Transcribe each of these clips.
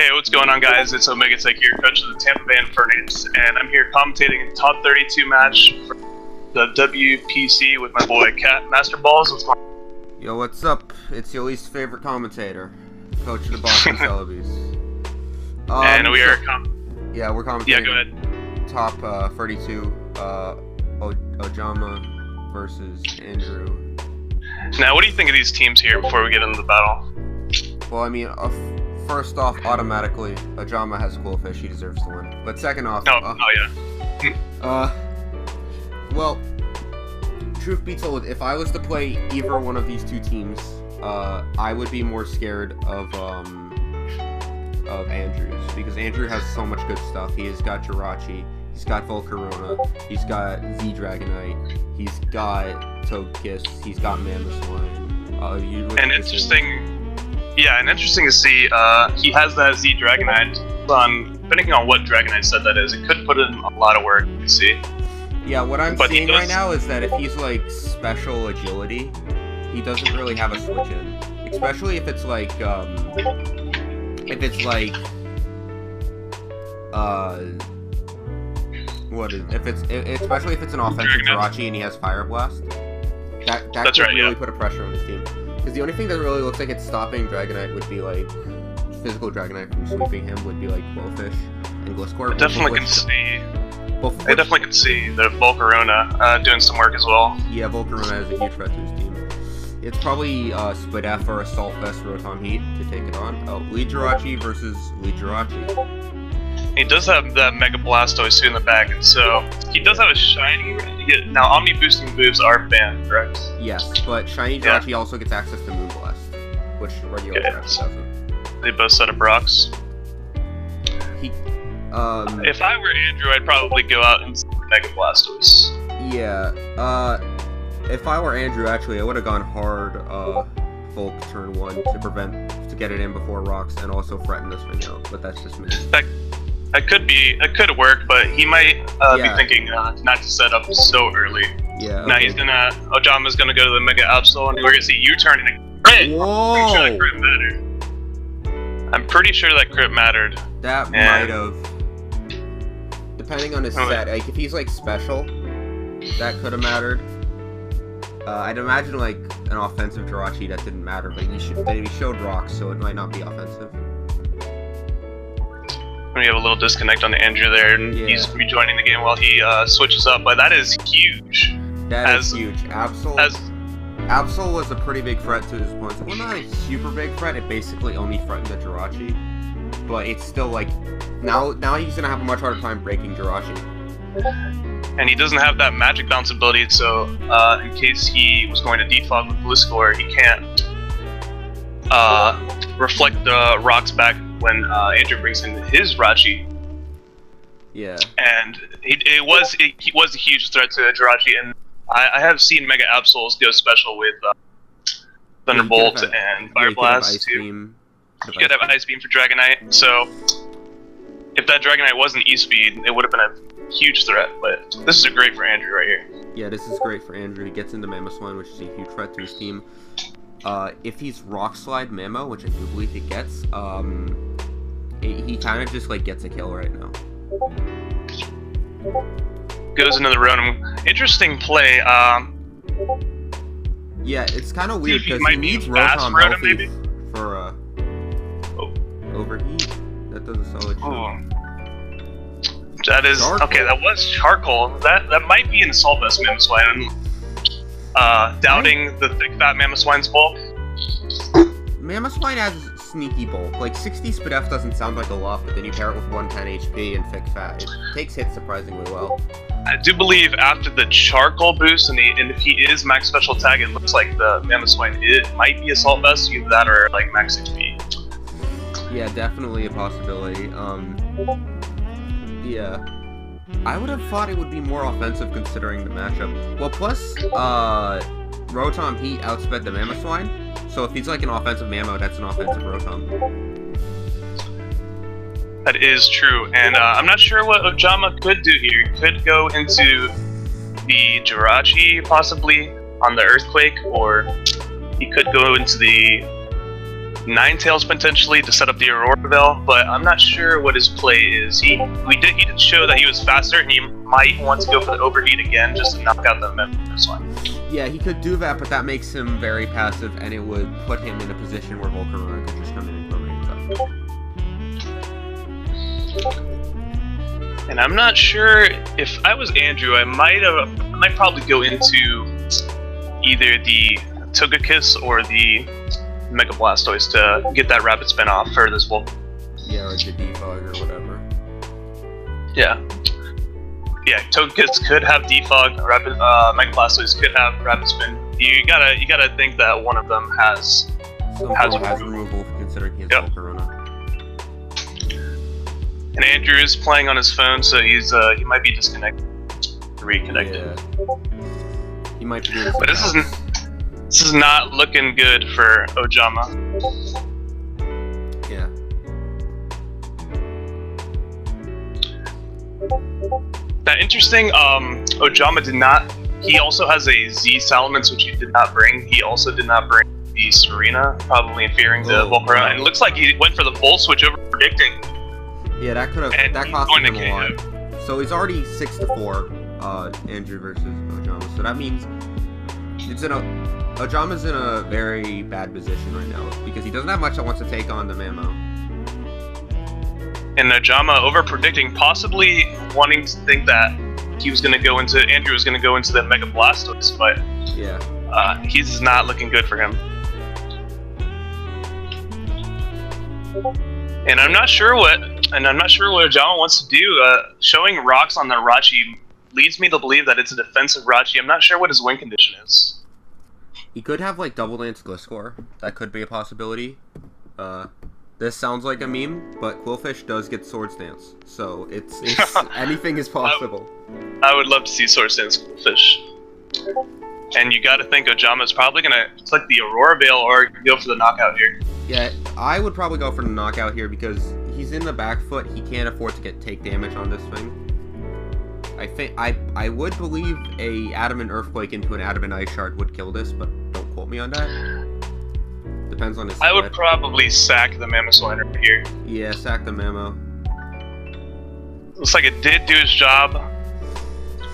Hey, what's going on, guys? It's Omegateck here, coach of the Tampa Bay Infernates, and I'm here commentating a top 32 match for the WPC with my boy Catmasterballs. What's going on? Yo, what's up? It's your least favorite commentator, coach of the Boston Celebes. And we are we're commentating. Yeah, go ahead. Top 32 Ojama versus Andrew. Now, what do you think of these teams here before we get into the battle? Well, I mean, first off, automatically, Ojama has a cool fish. He deserves to win. But second off, well, truth be told, if I was to play either one of these two teams, I would be more scared of Andrew's, because Andrew has so much good stuff. He's got Jirachi, he's got Volcarona, he's got Z Dragonite, he's got Togekiss, he's got Mamoswine. And interesting to see, he has that Z Dragonite. Depending on what Dragonite set that is, it could put in a lot of work, you see. Yeah, what I'm seeing right now is that if he's like special agility, he doesn't really have a switch in. Especially if it's like, especially if it's an offensive Jirachi and he has Fire Blast. That could really put a pressure on his team. Because the only thing that really looks like it's stopping Dragonite would be like physical Dragonite from sweeping him would be like Blowfish and Gliscor. I definitely can see the Volcarona doing some work as well. Yeah, Volcarona has a huge threat to his team. It's probably Spadef or Assault Vest Rotom Heat to take it on. Oh, Lead Jirachi versus Lead Jirachi. He does have that Mega Blastoise too in the back, and so he does have a shiny. Now, Omni boosting moves are banned, correct? Yes, but shiny Jirachi also gets access to Moonblast, which regular Jirachi doesn't. They both set up rocks. If I were Andrew, I'd probably go out and Mega Blastoise. Yeah, if I were Andrew, actually, I would have gone hard Volk turn 1 to get it in before rocks and also threaten this thing out, but that's just me. That could work, but he might be thinking not to set up so early. Yeah. Now Ojama's gonna go to the Mega Absol, and we're gonna see U-turn and a crit. Whoa! I'm pretty sure that crit mattered. That might have. Depending on his set, like if he's like special, that could have mattered. I'd imagine like an offensive Jirachi that didn't matter, but he showed rocks, so it might not be offensive. We have a little disconnect on Andrew there, and he's rejoining the game while he switches up, but that is huge. That is huge. Absol was a pretty big threat to his opponents. Well, not a super big threat, it basically only threatened the Jirachi. But it's still like, now he's gonna have a much harder time breaking Jirachi. And he doesn't have that magic bounce ability, so in case he was going to defog with Gliscor, he can't reflect the rocks back when Andrew brings in his Rachi. Yeah. And he was a huge threat to Jirachi, and I have seen Mega Absols go special with Thunderbolt and Fire Blast too. You could have Ice Beam for Dragonite, so if that Dragonite wasn't E-Speed, it would have been a huge threat, but this is great for Andrew right here. Yeah, this is great for Andrew. He gets into Mamoswine, which is a huge threat to his team. If he's Rock Slide Mamo, which I do believe he gets, he kind of just like gets a kill right now. Goes into the Rotom. Interesting play. Yeah, it's kind of weird because he needs Rotom healthy for overheat. That doesn't sound like that is okay. That was charcoal. That might be an Assault Vest Mamoswine. Doubting the thick fat Mamoswine's bulk. Mamoswine has sneaky bulk. Like 60 Spadef doesn't sound like a lot, but then you pair it with 110 HP and thick fat. It takes hits surprisingly well. I do believe after the charcoal boost, and if he is max special tag, it looks like the Mamoswine might be Assault Vest, either that or like max HP. Yeah, definitely a possibility. Yeah. I would have thought it would be more offensive considering the matchup. Well, plus, Rotom Heat outsped the Mamoswine, so if he's like an offensive Mamo, that's an offensive Rotom. That is true, and I'm not sure what Ojama could do here. He could go into the Jirachi, possibly, on the Earthquake, or he could go into the Ninetales potentially to set up the Aurora Veil, but I'm not sure what his play is. He did show that he was faster, and he might want to go for the overheat again just to knock out the Memphis one. Yeah, he could do that, but that makes him very passive, and it would put him in a position where Volcarona could just come in and throw attack. And I'm not sure if I was Andrew, I might probably go into either the Togekiss or the Mega Blastoise to get that rapid spin off for this Volk. Yeah, or the Defog or whatever. Yeah. Yeah, Togekiss could have Defog, Mega Blastoise could have rapid spin. You gotta think that one of them has removal considering he has Volcarona. And Andrew is playing on his phone, so he might be disconnected, reconnected. Yeah. He might be doing but this is not looking good for Ojama. Yeah. That interesting. Ojama did not. He also has a Z Salamence, which he did not bring. He also did not bring the Serena, probably fearing the Volcarona. And it looks like he went for the Volt Switch over predicting. Yeah, that could have. That cost him a lot. So he's already 6-4, Andrew versus Ojama. So that means Ojama's in a very bad position right now because he doesn't have much that wants to take on the Mamo. And Ojama over predicting, possibly wanting to think that Andrew was going to go into the Mega Blastoise, but yeah, he's not looking good for him. And I'm not sure what Ojama wants to do. Showing rocks on the Rachi leads me to believe that it's a defensive Rachi. I'm not sure what his win condition is. He could have like Double Dance Gliscor. That could be a possibility. This sounds like a meme, but Quillfish does get Sword Stance, so it's anything is possible. I would love to see Sword Stance Quillfish. And you got to think Ojama's probably gonna click the Aurora Veil or go for the knockout here. Yeah, I would probably go for the knockout here because he's in the back foot. He can't afford to take damage on this thing. I would believe a Adamant Earthquake into an Adamant Ice Shard would kill this, but don't quote me on that. Depends on his I would probably sack the Mamoswine right here. Yeah, sack the Mamo. Looks like it did do his job.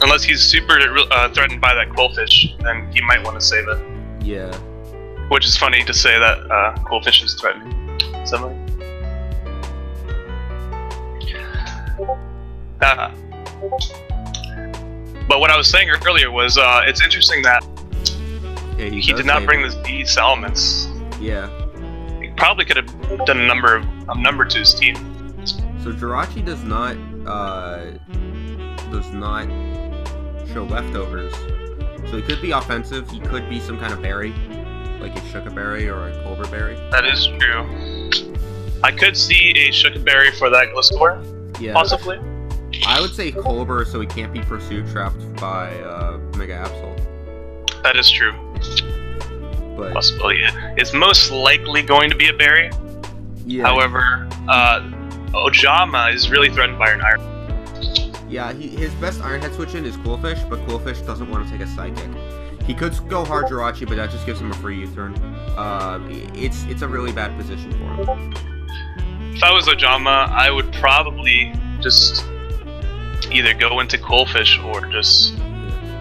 Unless he's super threatened by that Quillfish, then he might want to save it. Yeah. Which is funny to say that Quillfish is threatening somebody. But what I was saying earlier was it's interesting that he did not bring this D Salamence. Yeah. He probably could have done a number to his team. So Jirachi does not show leftovers. So he could be offensive. He could be some kind of berry, like a Shuka Berry or a Culver Berry. That is true. I could see a Shuka Berry for that Gliscor. Yeah. Possibly. I would say Culver, so he can't be pursued trapped by Mega Absol. That is true. But possibly, it's most likely going to be a berry. Yeah. However, Ojama is really threatened by an Iron. Yeah, his best Iron Head switch in is Quillfish, but Quillfish doesn't want to take a Psychic. He could go hard Jirachi, but that just gives him a free U-turn. It's a really bad position for him. If I was Ojama, I would probably just either go into Quillfish or just...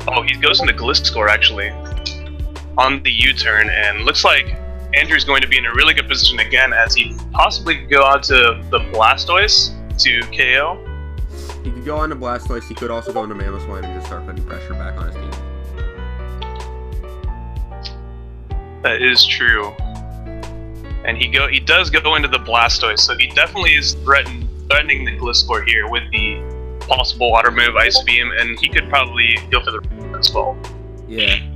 Oh, he goes into Gliscor actually on the U-turn, and looks like Andrew's going to be in a really good position again as he possibly could go out to the Blastoise to KO. He could go on to Blastoise, he could also go into Mamoswine and just start putting pressure back on his team. That is true. And he does go into the Blastoise, so he definitely is threatening the Gliscor here with the possible water move, Ice Beam, and he could probably go for the as well. Yeah.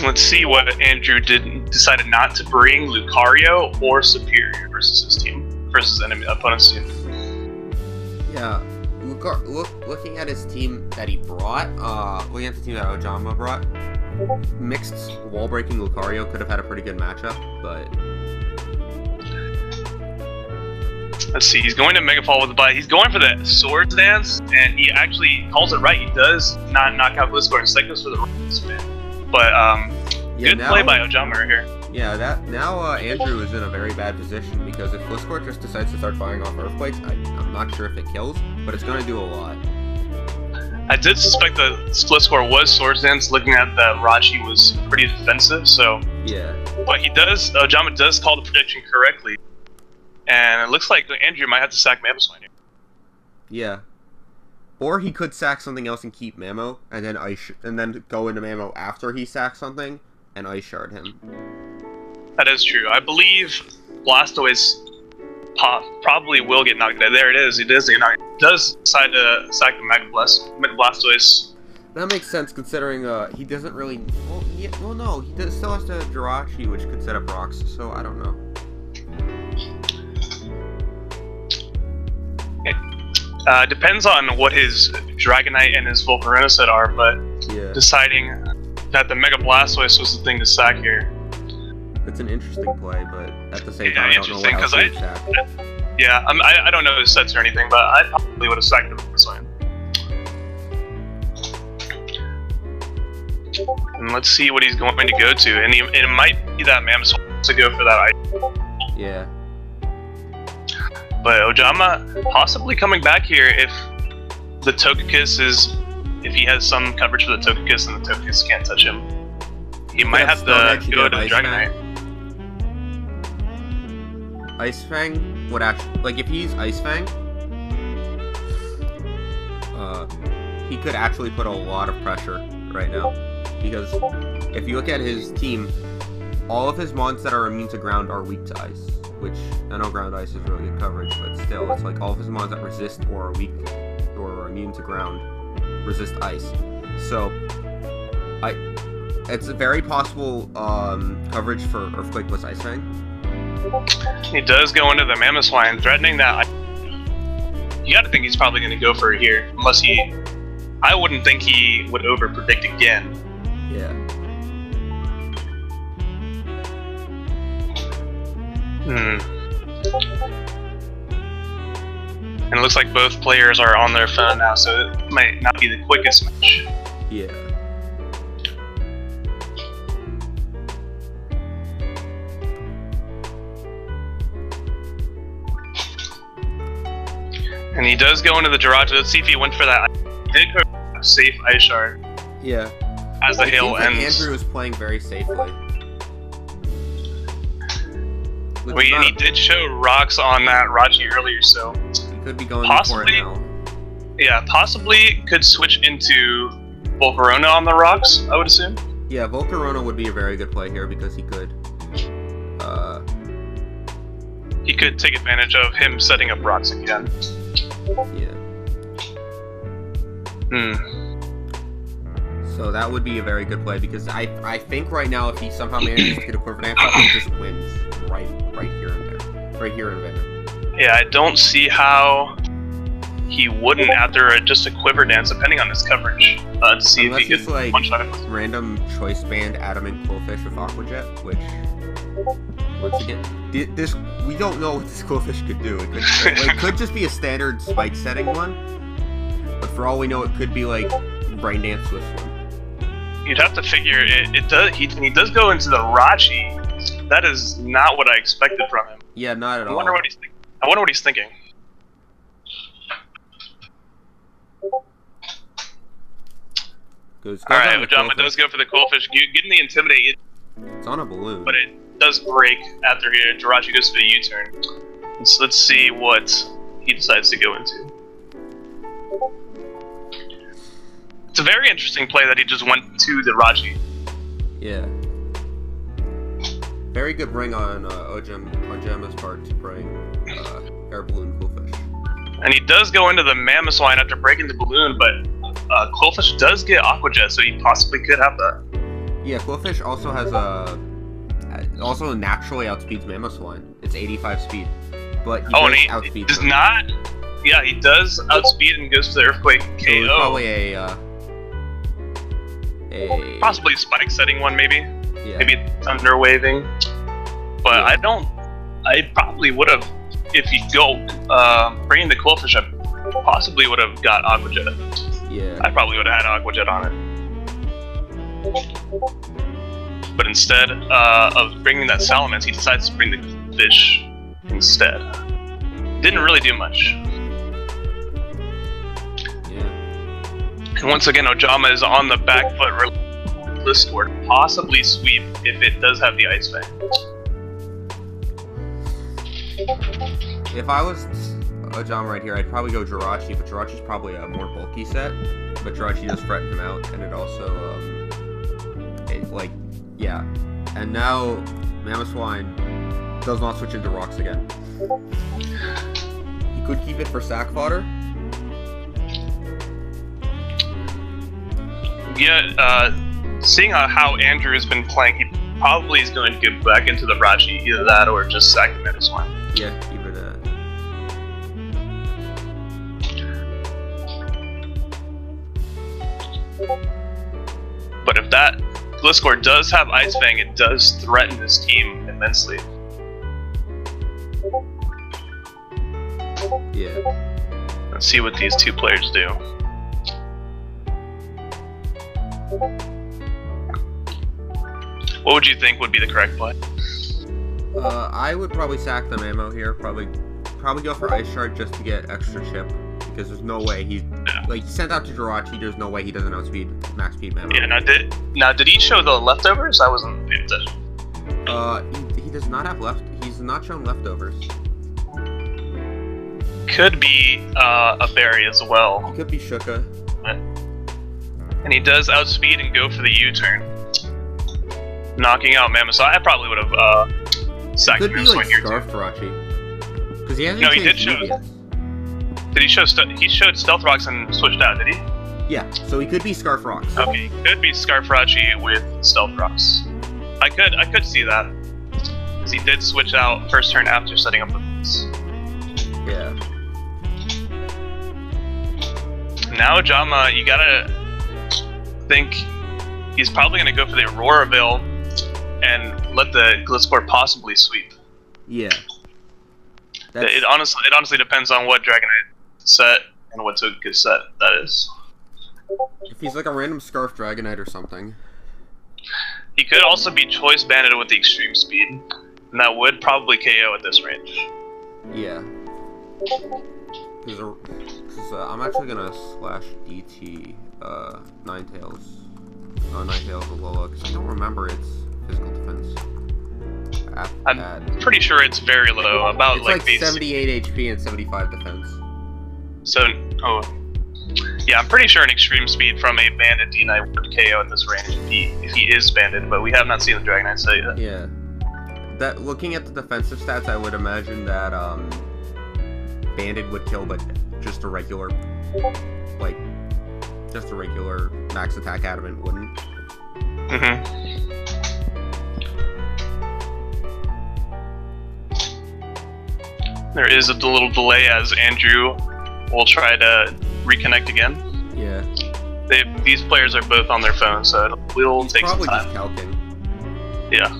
Let's see what Andrew decided not to bring Lucario or Superior versus his team, versus opponent's team. Yeah, looking at his team that he brought, looking at the team that Ojama brought, mixed wall-breaking Lucario could have had a pretty good matchup, but... Let's see, he's going to Mega Fall with the bite. He's going for the Sword Dance, and he actually calls it right. He does not knock out Gliscor and Cycles for the spin. But yeah, good play by Ojama right here. Yeah, now Andrew is in a very bad position because if Blizzcore just decides to start firing off Earthquakes, I'm not sure if it kills, but it's going to do a lot. I did suspect the split score was Swords Dance, looking at that Rachi was pretty defensive, so... Yeah. But Ojama does call the prediction correctly. And it looks like Andrew might have to sack Mamoswine here. Yeah. Or he could sack something else and keep Mamo, and then go into Mamo after he sacks something, and Ice Shard him. That is true. I believe Blastoise probably will get knocked out. There it is. He does get knocked out. He does decide to sack the Mega Blastoise. That makes sense considering he doesn't really... Well, no. He still has to Jirachi, which could set up rocks, so I don't know. Depends on what his Dragonite and his Volcarona set are, but yeah. Deciding that the Mega Blastoise was the thing to sack here. It's an interesting play, but at the same time, I don't know what else he'd sack. Yeah, I don't know his sets or anything, but I probably would have sacked the Mamoswine. And let's see what he's going to go to, and it might be that Mamoswine to go for that item. Yeah. But Ojama possibly coming back here if the Togekiss is... If he has some coverage for the Togekiss and the Togekiss can't touch him. He might have to go to the Dragonite. Ice Fang would actually... Like, if he's Ice Fang... he could actually put a lot of pressure right now. Because if you look at his team, all of his mons that are immune to ground are weak to ice. Which, I know ground ice is really good coverage, but still, it's like all of his mons that resist or are weak or are immune to ground resist ice. So, it's a very possible coverage for Earthquake plus Ice Fang. He does go into the Mamoswine, threatening that. You gotta think he's probably gonna go for it here, unless he... I wouldn't think he would over-predict again. Yeah. And it looks like both players are on their phone now, so it might not be the quickest match. Yeah. And he does go into the Jirachi. Let's see if he went for that. He did go for a safe Ice Shard. Yeah. As the hail ends. Andrew is playing very safely. Wait, and he did show rocks on that Rachi earlier, so he could be going possibly for it now. Yeah, possibly could switch into Volcarona on the rocks, I would assume. Yeah, Volcarona would be a very good play here because he could take advantage of him setting up rocks again. Yeah. So that would be a very good play because I think right now if he somehow manages to get a Quiver Dance up, he just wins right here and there. Right here in Venom. Yeah, I don't see how he wouldn't after just a Quiver Dance, depending on his coverage, to see unless if he could like punch that. Random choice band Adamant Quillfish with Aqua Jet, which once again, this we don't know what this Quillfish could do. It could just be a standard spike setting one, but for all we know, it could be like Brain Dance with one. You'd have to figure it does. He does go into the Rachi. That is not what I expected from him. Yeah, not at all. I wonder what he's thinking. Alright, Ojama does go for the Quillfish. Getting the Intimidate. It's on a balloon. But it does break after Jirachi goes for the U-turn. So let's see what he decides to go into. It's a very interesting play that he just went to the Rachi. Yeah. Very good bring on Ojama's part to bring Air Balloon Quillfish. And he does go into the Mamoswine after breaking the balloon, but Quillfish does get Aqua Jet, so he possibly could have that. Yeah, Quillfish also has also naturally outspeeds Mamoswine. It's 85 speed, but he does not. Yeah, he does outspeed and goes to the Earthquake KO. So it's probably possibly spike setting one, maybe. Yeah. Maybe Thunder Waving. But yeah. I probably would have, if he go bringing the Quillfish, I possibly would have got Aqua Jet. Yeah. I probably would have had Aqua Jet on it. But instead of bringing that salamence, he decides to bring the fish instead. Didn't really do much. And once again, Ojama is on the back foot Gliscor to possibly sweep if it does have the Ice Fang. If I was Ojama right here, I'd probably go Jirachi, but Jirachi's probably a more bulky set. But Jirachi does threaten him out, and it also, yeah. And now, Mamoswine does not switch into rocks again. He could keep it for sack fodder. Yeah, seeing how Andrew has been playing, he probably is going to get back into the Rachi, either that or just sack the Mamoswine. Yeah, either that. But if that Gliscor does have Ice Fang, it does threaten his team immensely. Yeah. Let's see what these two players do. What would you think would be the correct play? I would probably sack the Mamo here. Probably go for Ice Shard just to get extra chip. Because there's no way he sent out to Jirachi. There's no way he doesn't outspeed max speed Mamo. Yeah. Now did he show the leftovers? I wasn't paying attention. He does not have He's not shown leftovers. Could be a berry as well. He could be Shuka. And he does outspeed and go for the U-turn, knocking out Mammoth. So I probably would have sacked him like here too. Jirachi. Because he hasn't. No, he did show. Did he show? He showed Stealth Rocks and switched out. Did he? Yeah. So he could be Scarf Rocks. Okay, he could be Scarf Rachi with Stealth Rocks. I could see that, because he did switch out first turn after setting up the base. Yeah. Now Ojama, you gotta think he's probably gonna go for the Aurora Veil and let the Gliscor possibly sweep. Yeah. It honestly depends on what Dragonite set and what Togekiss set that is. If he's like a random Scarf Dragonite or something. He could also be Choice Banded with the Extreme Speed, and that would probably KO at this range. Yeah. Because I'm actually gonna slash DT Ninetales. Ninetales Alola, because I don't remember its physical defense. I'm pretty sure it's very low, about it's like 78 HP and 75 defense. So, yeah, I'm pretty sure an Extreme Speed from a banded D9 would KO at this range if he is banded, but we have not seen the Dragonite set yet. Yeah. That looking at the defensive stats, I would imagine that banded would kill, but just a regular max attack adamant wouldn't. Mm-hmm. There is a little delay as Andrew will try to reconnect again. Yeah. These players are both on their phones, so it will take some time. Probably just calcing. Yeah.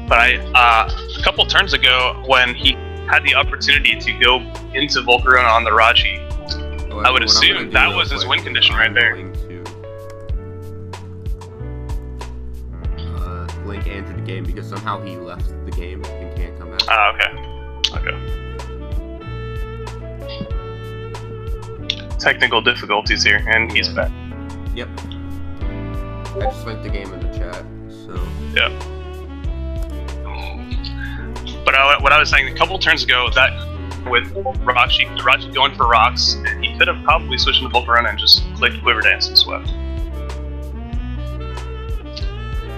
But a couple turns ago, when he had the opportunity to go into Volcarona on the Rachi, I would assume that was his win condition right there. Link Andrew the game because somehow he left the game and can't come back. Ah, okay. Technical difficulties here, and he's back. Yep. I just linked the game in the chat, so. Yeah. But what I was saying a couple turns ago, that with Rachi going for rocks, he could have probably switched into Volcarona and just clicked Quiver Dance and swept.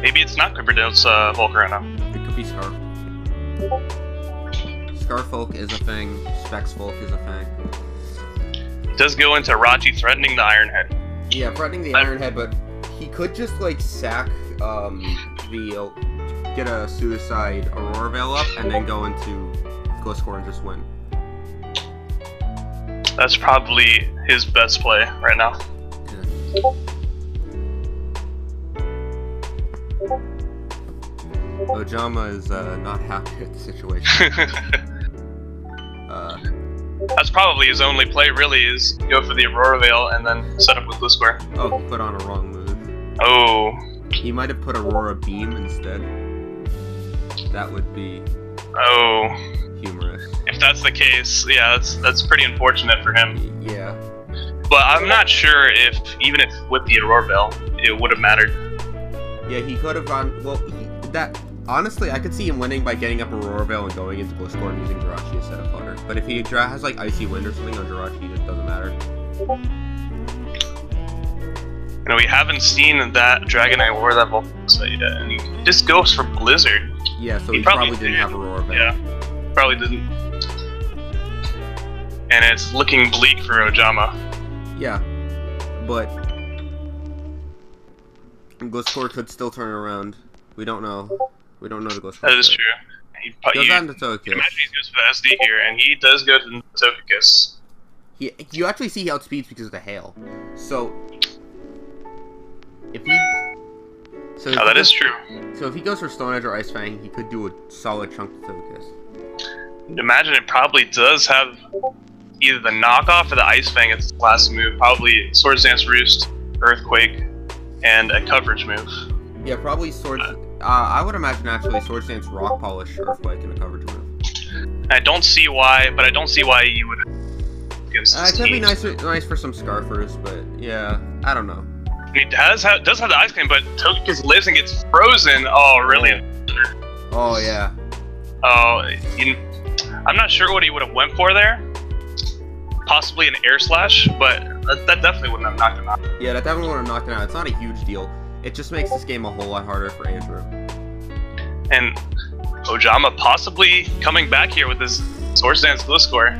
Maybe it's not Quiver Dance Volcarona. It could be Scarf. Scarfolk is a thing. Spexfolk is a thing. It does go into Rachi threatening the Iron Head. Yeah, threatening the Iron Head, but he could just like sack get a Suicide Aurora Veil up and then go into Gliscor and just win. That's probably his best play right now. Yeah. Ojama is not happy at the situation. That's probably his only play, really, is go for the Aurora Veil and then set up with Gliscor. Oh, he put on a wrong move. Oh. He might have put Aurora Beam instead. That would be... Oh. Humorous. If that's the case, yeah, that's pretty unfortunate for him. Yeah. But I'm not sure if, even if with the Aurora Veil, it would have mattered. Yeah, he could have gone... Well, honestly, I could see him winning by getting up Aurora Veil and going into Gliscor and using Jirachi instead of Flutter. But if he has, like, Icy Wind or something on Jirachi, it doesn't matter. You know, we haven't seen that Dragonite or that Volcanic yet, and he just goes for Blizzard. Yeah, so he probably didn't have Aurora Veil. Yeah, probably didn't. And it's looking bleak for Ojama. Yeah, but Gliscor could still turn around. We don't know. We don't know the Gliscor. That is true. He goes on to Togekiss. Imagine he goes for the SD here, and he does go to the Togekiss. You actually see he outspeeds because of the hail. So if he... that is true. So if he goes for Stone Edge or Ice Fang, he could do a solid chunk to Togekiss. Imagine it probably does have either the knockoff or the Ice Fang its last move. Probably Swords Dance Roost, Earthquake, and a coverage move. Yeah, probably Swords... I would imagine actually Swords Dance Rock Polish, Earthquake, and a coverage move. I don't see why, but I don't see why you would... It could be nice for some Scarfers, but yeah, I don't know. He does have the Ice Cream, but Togekiss lives and gets frozen. Oh, really? Oh, yeah. Oh, I'm not sure what he would have went for there. Possibly an Air Slash, but that definitely wouldn't have knocked him out. Yeah, that definitely would have knocked him out. It's not a huge deal. It just makes this game a whole lot harder for Andrew. And Ojama possibly coming back here with his Swords Dance Gliscor.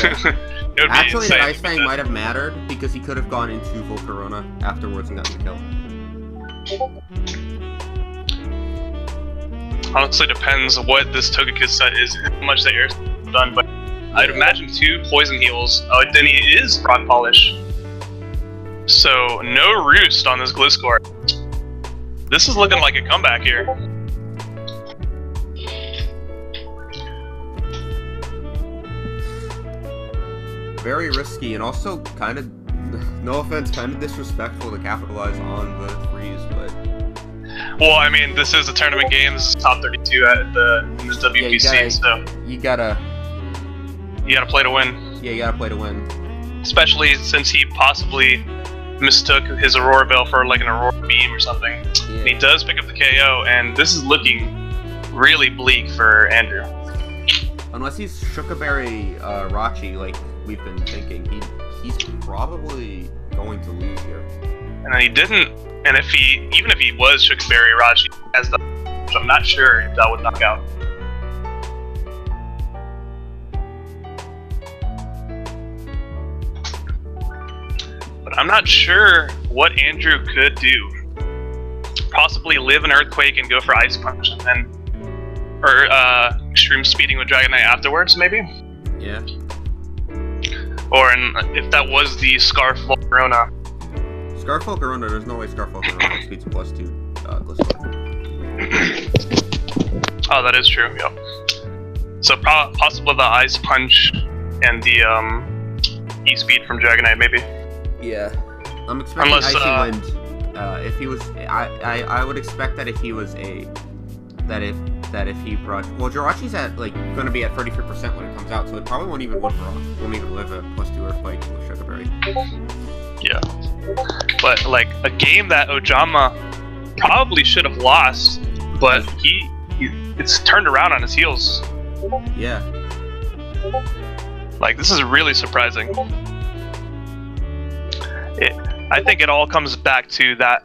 Yeah. Actually, the Ice Fang might have mattered because he could have gone into Volcarona afterwards and gotten the kill. Honestly, depends what this Togekiss set is, how much the air's done, but I'd imagine 2 Poison Heals. Oh, then he is Rock Polish. So, no Roost on this Gliscor. This is looking like a comeback here. Very risky, and also kind of, no offense, kind of disrespectful to capitalize on the freeze, but... Well, I mean, this is a tournament game. This is top 32 in the WPC, so... You gotta play to win. Yeah, you gotta play to win. Especially since he possibly mistook his Aurora Veil for, like, an Aurora Beam or something. Yeah. And he does pick up the KO, and this is looking really bleak for Andrew. Unless he's Shukaberry Rachi, like we've been thinking, he's probably going to lose here. And he didn't, and even if he was Shukaberry Rachi, as the, I'm not sure if that would knock out. But I'm not sure what Andrew could do. Possibly live an Earthquake and go for Ice Punch, and then or extreme speeding with Dragonite afterwards, maybe? Yeah. Or if that was the Scarf Volcarona. Scarf Volcarona, there's no way Scarf Volcarona speeds +2 Gliscor. Oh, that is true, yep. So possibly the Ice Punch and the E-Speed from Dragonite, maybe? Yeah. I'm expecting Icy Wind. If he was... I would expect that if he was a... That if he brought... Well, Jirachi's at, like, gonna be at 33% when it comes out, so it probably won't even won't even live a +2 Earthquake with Shukaberry. Yeah. But, like, a game that Ojama probably should have lost, but it's turned around on his heels. Yeah. Like, this is really surprising. I think it all comes back to that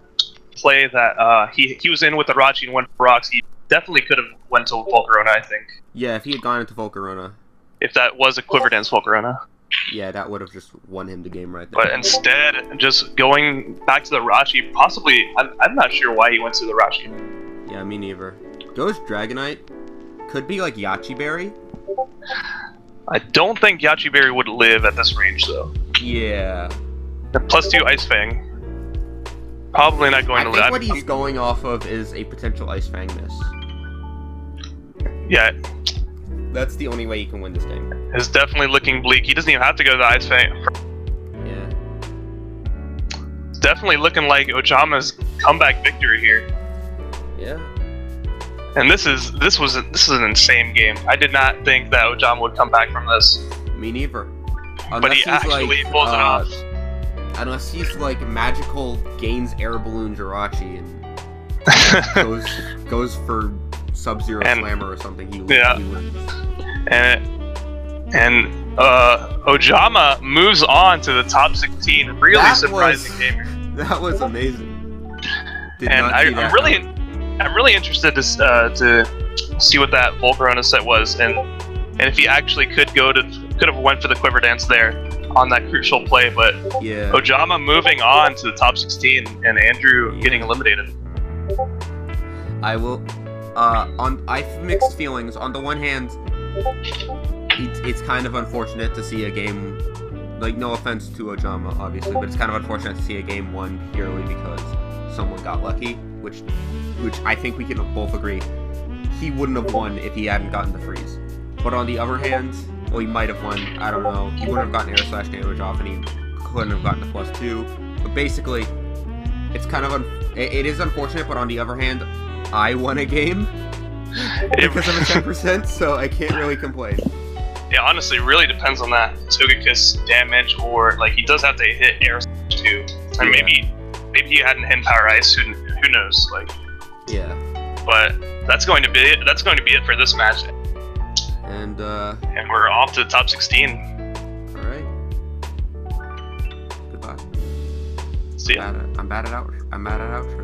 play that he was in with the Rachi and went for rocks. He definitely could have went to Volcarona, I think. Yeah, if he had gone into Volcarona. If that was a Quiver Dance Volcarona. Yeah, that would have just won him the game right there. But instead, just going back to the Rachi, possibly, I'm not sure why he went to the Rachi. Yeah, me neither. Goes Dragonite. Could be like Yachi Berry. I don't think Yachi Berry would live at this range, though. Yeah. The +2 Ice Fang. Probably not going to live. I think what he's going off of is a potential Ice Fang miss. Yeah. That's the only way you can win this game. It's definitely looking bleak. He doesn't even have to go to the Ice Fang. Yeah. It's definitely looking like Ojama's comeback victory here. Yeah. And this is an insane game. I did not think that Ojama would come back from this. Me neither. But he actually pulls it off. Unless he's like magical gains air balloon Jirachi and goes for Sub-Zero Slammer or something. He wins. And Ojama moves on to the top 16. Really surprising game. That was amazing. I'm really interested to see what that Volcarona set was, and if he actually could have went for the Quiver Dance there on that crucial play, but yeah. Ojama moving on to the top 16 and Andrew getting eliminated. I have mixed feelings. On the one hand, it's kind of unfortunate to see a game, like, no offense to Ojama, obviously, but it's kind of unfortunate to see a game won purely because someone got lucky, which I think we can both agree he wouldn't have won if he hadn't gotten the freeze. But on the other hand, well, he might have won, I don't know, he wouldn't have gotten air slash damage off and he couldn't have gotten the +2. But basically, it's kind of, it is unfortunate, but on the other hand, I won a game because of a 10%, so I can't really complain. Yeah, honestly, it really depends on that Togekiss damage, or, like, he does have to hit air too, and maybe he hadn't hit Power Ice, who knows, like. Yeah. But that's going to be it. That's going to be it for this match. And we're off to the top 16. All right. Goodbye. See ya. I'm bad at outros.